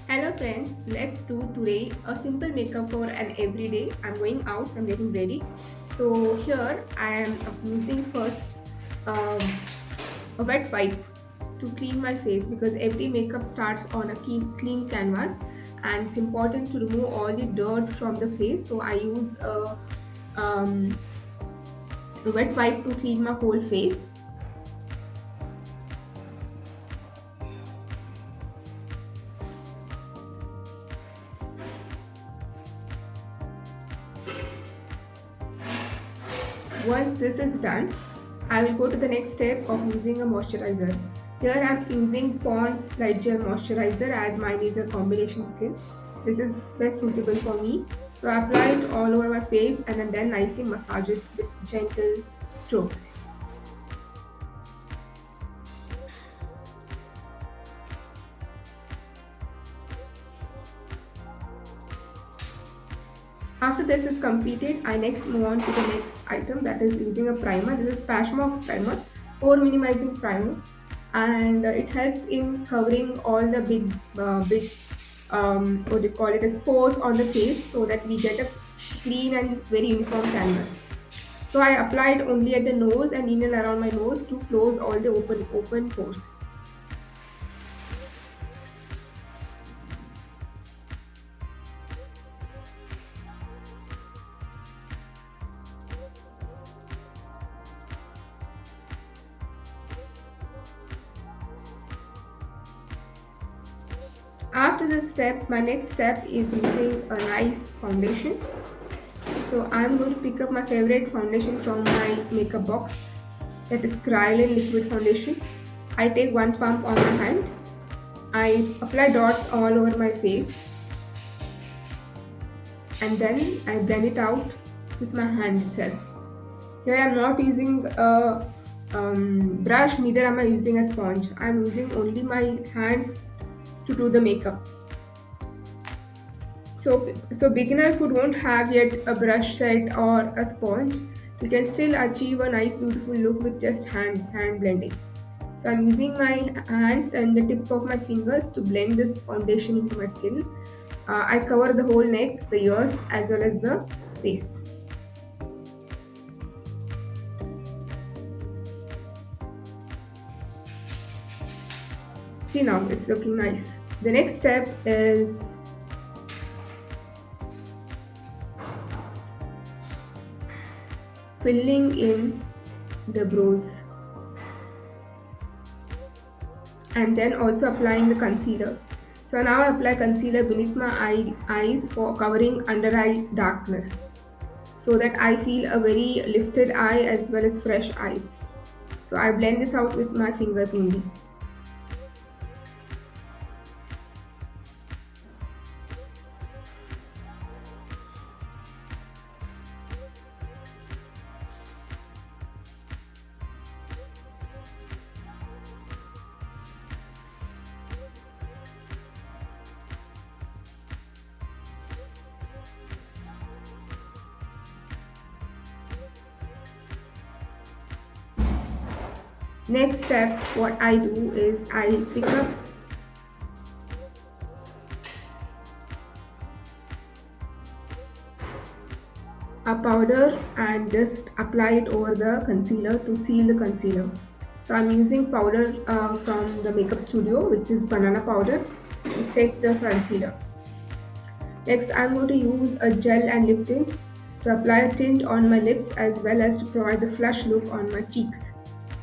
Hello friends, let's do today a simple makeup for an everyday. I'm going out, so I'm getting ready. So here I am using first um, a wet wipe to clean my face because every makeup starts on a clean canvas and it's important to remove all the dirt from the face. So I use um, a wet wipe to clean my whole face. Once this is done, I will go to the next step of using a moisturizer. Here I am using Pond's Light Gel Moisturizer as mine is a combination skin. This is best suitable for me. So I apply it all over my face and then nicely massage it with gentle strokes. After this is completed, I next move on to the next item, that is using a primer. This is Pashmox primer, pore minimizing primer, and it helps in covering all the big what do you call it as pores on the face, so that we get a clean and very uniform canvas. So I applied only at the nose and in and around my nose to close all the open pores. After this step, my next step is using a nice foundation. So I'm going to pick up my favorite foundation from my makeup box, that is Kryolan liquid foundation. I take one pump on my hand. I apply dots all over my face and then I blend it out with my hand itself. Here I'm not using a brush, neither am I using a sponge. I'm using only my hands to do the makeup. So beginners who don't have yet a brush set or a sponge, you can still achieve a nice beautiful look with just hand blending. So I'm using my hands and the tip of my fingers to blend this foundation into my skin. I cover the whole neck, the ears as well as the face. See, now it's looking nice. The next step is filling in the brows and then also applying the concealer. So now I apply concealer beneath my eyes for covering under eye darkness, so that I feel a very lifted eye as well as fresh eyes. So I blend this out with my fingers only. Next step, what I do is I pick up a powder and just apply it over the concealer to seal the concealer. So I'm using powder from the makeup studio, which is banana powder, to set the concealer. Next, I'm going to use a gel and lip tint to apply a tint on my lips as well as to provide the flush look on my cheeks.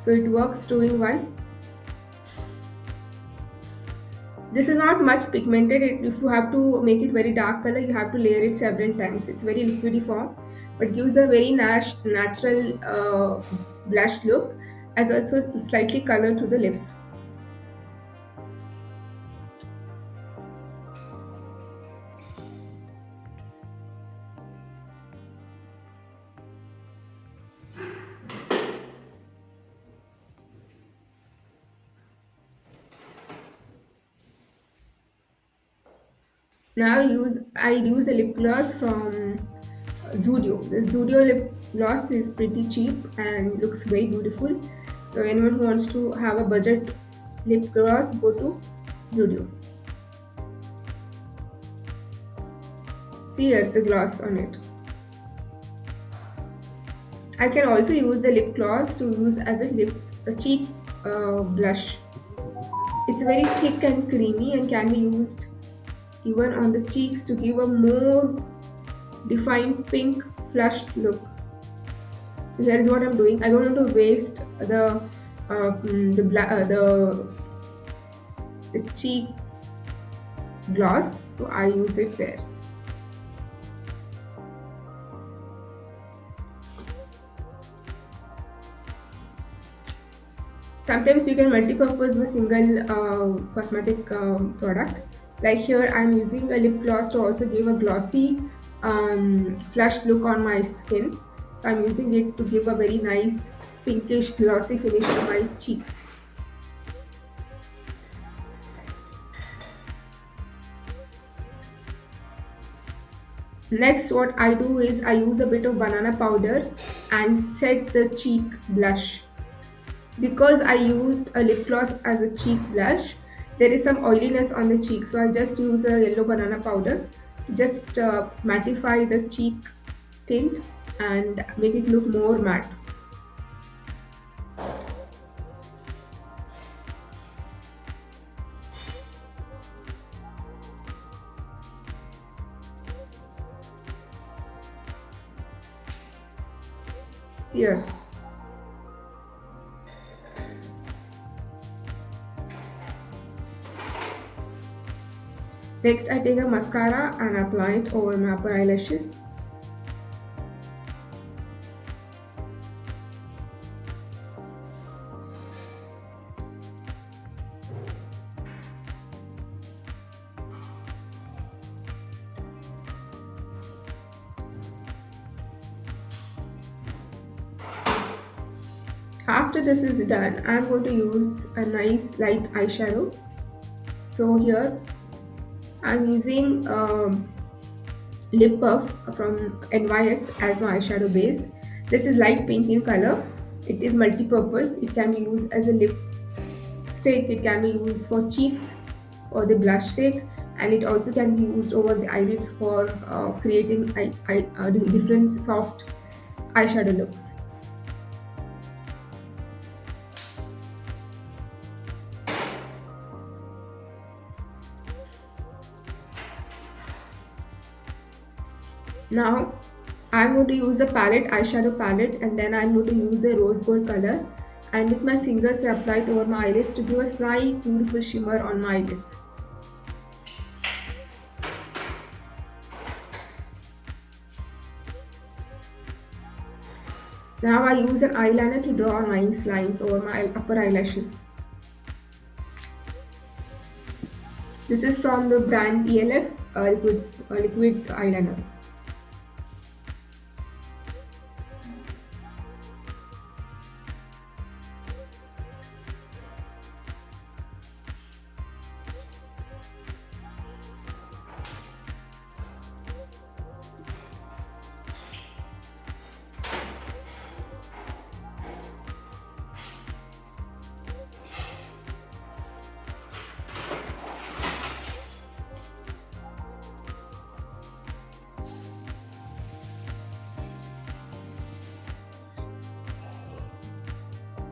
So it works two in one. This is not much pigmented. If you have to make it very dark color, you have to layer it several times. It's very liquidy form, but gives a very natural blush look, as also slightly color to the lips. Now I use a lip gloss from Zudio. The Zudio lip gloss is pretty cheap and looks very beautiful. So anyone who wants to have a budget lip gloss, go to Zudio. See here the gloss on it. I can also use the lip gloss to use as a cheek blush. It's very thick and creamy and can be used even on the cheeks to give a more defined pink flushed look. So that is what I'm doing. I don't want to waste the cheek gloss, so I use it there. Sometimes you can multi-purpose a single cosmetic product. Like here, I'm using a lip gloss to also give a glossy, flushed look on my skin. So I'm using it to give a very nice pinkish glossy finish to my cheeks. Next, what I do is I use a bit of banana powder and set the cheek blush. Because I used a lip gloss as a cheek blush, there is some oiliness on the cheek, so I just use a yellow banana powder to just mattify the cheek tint and make it look more matte. Here. Next, I take a mascara and apply it over my upper eyelashes. After this is done, I'm going to use a nice light eyeshadow. So here I'm using Lip Puff from NYX as my eyeshadow base. This is light pink in color. It is multi-purpose. It can be used as a lipstick. It can be used for cheeks or the blush stick, and it also can be used over the eyelids for creating different soft eyeshadow looks. Now I'm going to use a eyeshadow palette, and then I'm going to use a rose gold color, and with my fingers I apply it over my eyelids to give a slight beautiful shimmer on my eyelids. Now I use an eyeliner to draw nice lines over my upper eyelashes. This is from the brand ELF liquid eyeliner.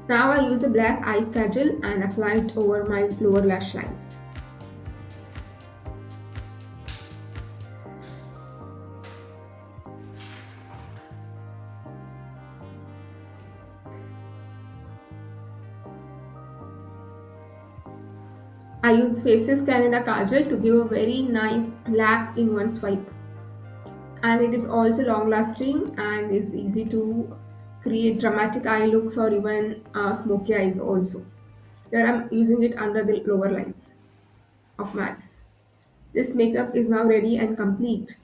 Now I use a black eye kajal and apply it over my lower lash lines. I use Faces Canada Kajal to give a very nice black in one swipe. And it is also long lasting and is easy to create dramatic eye looks or even smoky eyes also. Here I'm using it under the lower lines of my eyes. This makeup is now ready and complete.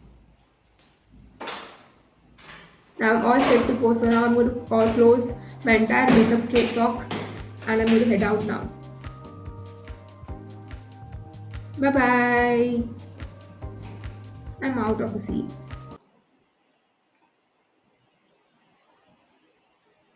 Now I'm all set to go, so now I'm going to close my entire makeup kit box and I'm going to head out now. Bye bye. I'm out of the scene.